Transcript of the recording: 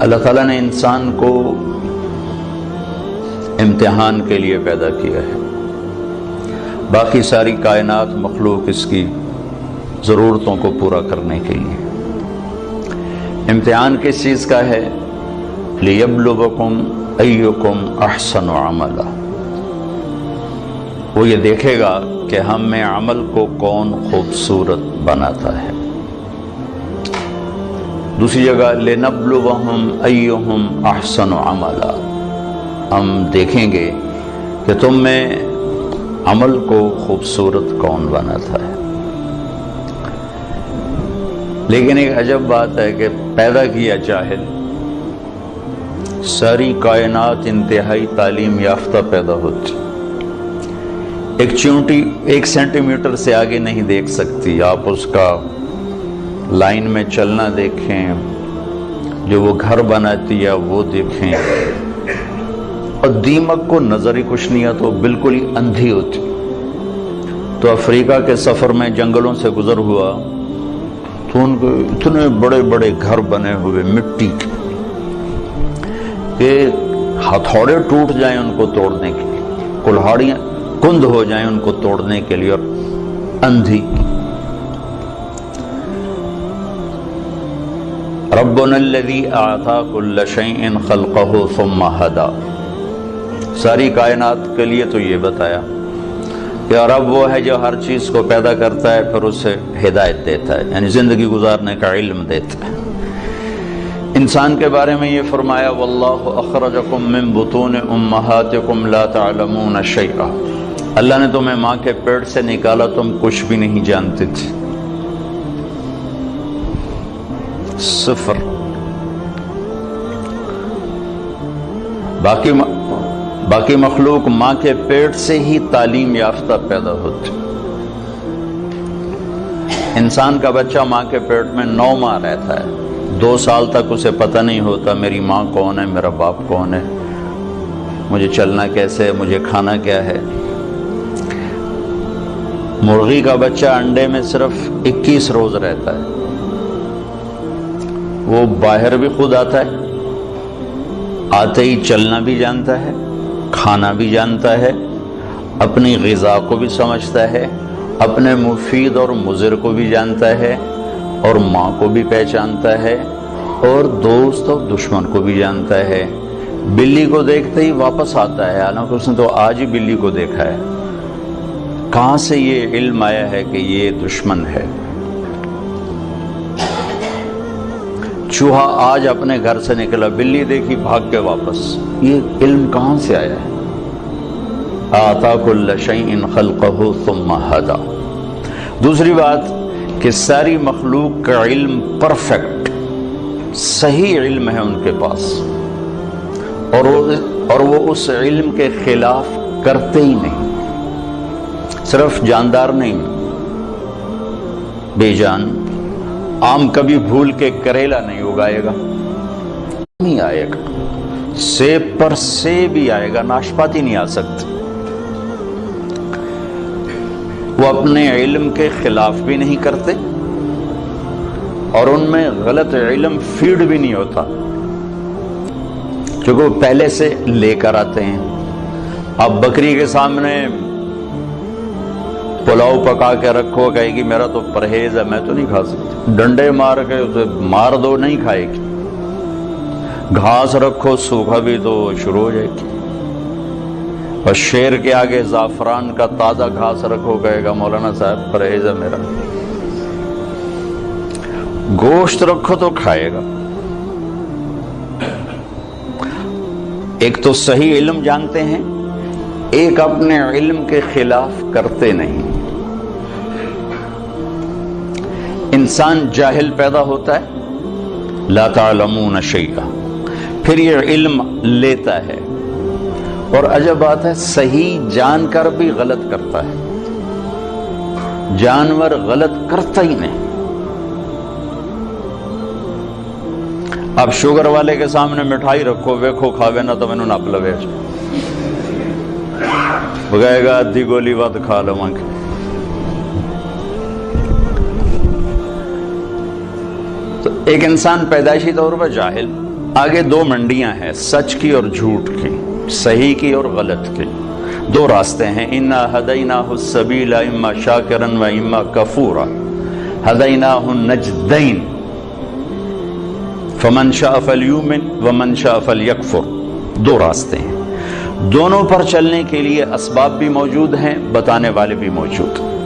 اللہ تعالیٰ نے انسان کو امتحان کے لیے پیدا کیا ہے، باقی ساری کائنات مخلوق اس کی ضرورتوں کو پورا کرنے کے لیے۔ امتحان کس چیز کا ہے؟ لِيَبْلُوَكُمْ أَيُّكُمْ أَحْسَنُ عَمَلًا، وہ یہ دیکھے گا کہ ہم میں عمل کو کون خوبصورت بناتا ہے۔ دوسری جگہ لِنَبْلُوَهُمْ أَيُّهُمْ أَحْسَنُ عَمَلًا، ہم دیکھیں گے کہ تم میں عمل کو خوبصورت کون بناتا ہے۔ لیکن ایک عجب بات ہے کہ پیدا کیا جاہل، ساری کائنات انتہائی تعلیم یافتہ پیدا ہوتی، ایک چونٹی 1 سینٹی میٹر سے آگے نہیں دیکھ سکتی، آپ اس کا لائن میں چلنا دیکھیں، جو وہ گھر بناتی ہے وہ دیکھیں، اور دیمک کو نظر ہی کچھ نہیں آتا، بالکل ہی اندھی ہوتی۔ تو افریقہ کے سفر میں جنگلوں سے گزر ہوا تو ان کو اتنے بڑے بڑے گھر بنے ہوئے مٹی کے کہ ہتھوڑے ٹوٹ جائیں ان کو توڑنے کے لیے، کلہاڑیاں کند ہو جائیں ان کو توڑنے کے لیے، اور اندھی۔ ربنا الذی اعطی کل شیء خلقہ ثم ہدی، ساری کائنات کے لیے تو یہ بتایا کہ رب وہ ہے جو ہر چیز کو پیدا کرتا ہے پھر اسے ہدایت دیتا ہے، یعنی زندگی گزارنے کا علم دیتا ہے۔ انسان کے بارے میں یہ فرمایا واللہ اخرجکم من بطون امہاتکم لا تعلمون شیئا، اللہ نے تمہیں ماں کے پیٹ سے نکالا، تم کچھ بھی نہیں جانتے تھے، صفر۔ باقی مخلوق ماں کے پیٹ سے ہی تعلیم یافتہ پیدا ہوتی، انسان کا بچہ ماں کے پیٹ میں 9 ماہ رہتا ہے، 2 سال تک اسے پتہ نہیں ہوتا میری ماں کون ہے، میرا باپ کون ہے، مجھے چلنا کیسے ہے، مجھے کھانا کیا ہے۔ مرغی کا بچہ انڈے میں صرف 21 روز رہتا ہے، وہ باہر بھی خود آتا ہے، آتے ہی چلنا بھی جانتا ہے، کھانا بھی جانتا ہے، اپنی غذا کو بھی سمجھتا ہے، اپنے مفید اور مضر کو بھی جانتا ہے، اور ماں کو بھی پہچانتا ہے، اور دوست اور دشمن کو بھی جانتا ہے۔ بلی کو دیکھتے ہی واپس آتا ہے، حالانکہ اس نے تو آج ہی بلی کو دیکھا ہے۔ کہاں سے یہ علم آیا ہے کہ یہ دشمن ہے؟ چوہا آج اپنے گھر سے نکلا، بلی دیکھی بھاگ کے واپس، یہ علم کہاں سے آیا ہے؟ آتا کل شیء خلقہ ثم ہدی۔ دوسری بات کہ ساری مخلوق کا علم پرفیکٹ صحیح علم ہے ان کے پاس، اور وہ اس علم کے خلاف کرتے ہی نہیں، صرف جاندار نہیں، بے جان آم کبھی بھول کے کریلا نہیں اگائے گا، نہیں آئے گا، سیب پر سیب ہی آئے گا، ناشپاتی نہیں آ سکتی۔ وہ اپنے علم کے خلاف بھی نہیں کرتے، اور ان میں غلط علم فیڈ بھی نہیں ہوتا، کیونکہ وہ پہلے سے لے کر آتے ہیں۔ اب بکری کے سامنے پلاؤ پکا کے رکھو، کہے گی میرا تو پرہیز ہے، میں تو نہیں کھا سکتی، ڈنڈے مار کے اسے مار دو نہیں کھائے گی۔ گھاس رکھو سوکھا بھی تو شروع ہو جائے گی، اور شیر کے آگے زعفران کا تازہ گھاس رکھو، کہے گا مولانا صاحب پرہیز ہے میرا۔ گوشت رکھو تو کھائے گا۔ ایک تو صحیح علم جانتے ہیں، ایک اپنے علم کے خلاف کرتے نہیں۔ انسان جاہل پیدا ہوتا ہے، لا تعلمون شیئا، پھر یہ علم لیتا ہے، اور عجب بات ہے صحیح جان کر بھی غلط کرتا ہے، جانور غلط کرتا ہی نہیں۔ اب شوگر والے کے سامنے مٹھائی رکھو، ویکھو کھاوے نہ تو مینوں نپ لوے، وہ کہے گا ادھی گولی ود کھا لواں گے۔ تو ایک انسان پیدائشی طور پر جاہل، آگے دو منڈیاں ہیں، سچ کی اور جھوٹ کی، صحیح کی اور غلط کی، دو راستے ہیں۔ اِنَّا هَدَيْنَاهُ السَّبِيلَ إِمَّا شَاكِرًا وَإِمَّا كَفُورًا هَدَيْنَاهُ النَّجْدَيْنِ فَمَنْ شَاءَ فَلْيُؤْمِنْ وَمَنْ شَاءَ فَلْيَكْفُرْ۔ دو راستے ہیں، دونوں پر چلنے کے لیے اسباب بھی موجود ہیں، بتانے والے بھی موجود ہیں۔